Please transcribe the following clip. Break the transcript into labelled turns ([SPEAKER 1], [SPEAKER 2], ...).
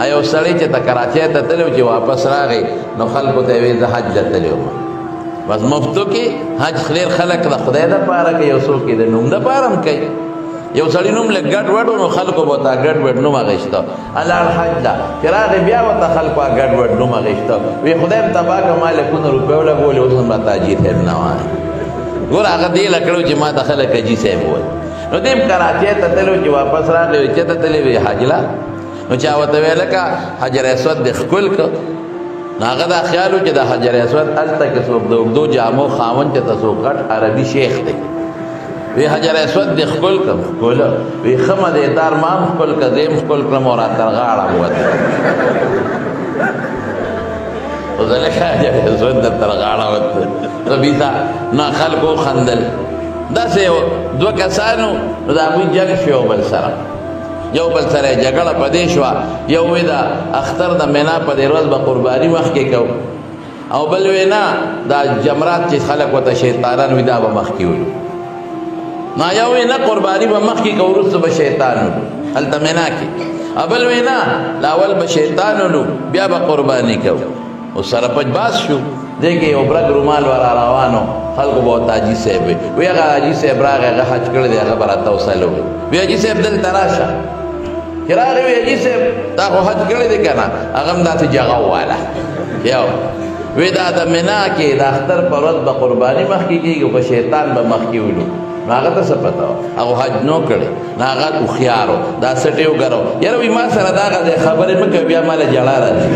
[SPEAKER 1] ایو سړی چې ته کراچۍ ته تللی و چې واپس راغی نو خلکو ته یې ویل زه حج ته تللی وم بس مفتو کې حج ډېر خلک د خدای دپاره کوي یو څوک یې د نوم دپاره هم کوي یو سړي نوم لږ ګډ وډ و نو خلکو به ورته ګډ وډ نوم اخېسته لاړ حج ته چې راغی بیا ورته خلکو ګډ وډ نوم اخېسته وی خدای م تباه کړه ما لکونه روپۍ ولګولې اوس هم راته حاجي صاحب نه وایي ګوره هغه دې له کړو چې ما ته خلک حاجي صاحب وایي نو دې هم کراچۍ ته تللی چې واپس راغلی وی چېرته تللی وی حج له نو چا ورته ویل لکه حجر اسود دې ښکل کړه نو هغه دا خیال و چې د حجر اسود هلته کې څوک د اوږدو جامو خاوند چې ته څوک غټ عربي شیخ دی وی حجر اسود دې ښکل کړم ښکله وی ښه مدېدار ما هم ښکل کړه زه یې هم ښکل کړم او راته غاړه ووته خو زه لکه حجر اسود درته غاړه وته ربیثه نو خلکو وخندل داسې دوه کسانو نو د هغوی جنګ شو یو بل سره یو بل سره جګړه په دې شوه یو وی د اختر د مینا په دې ورځ به قرباني مخکې کوو او بل وی نه دا جمرات چې خلک ورته شیطانان وي دا به مخکې ولو نو یو وی نه قرباني به مخکې کوو وروسته به شیطان ولو هلته مینا کې او بل وی نه لاول به شیطان ولو بیا به قرباني کوو اوس سره پجباس شو دې کې یو برګ رومال ورا روانو خلکو به ورته حاجي صاحب وي وی هغه حاجي صاحب راغی هغه حج کړی دی هغه به راته وصل وي وی حاجي صاحب دلته راشه چې راغی وی حاجي صاحب تا خو حج کړی دی که نه هغه هم داسې جغه وواله یو وی دا د منا کې د اختر په ورځ به قرباني مخکې کېږي په شیطان به مخکې ولو نو هغه ته څه پته وه هغه حج نو کړی نو هغه هوښیار و دا سټې وګرو یاره وی ما سره دغه دی خبرې مه کوه بیا ماله جړا راځي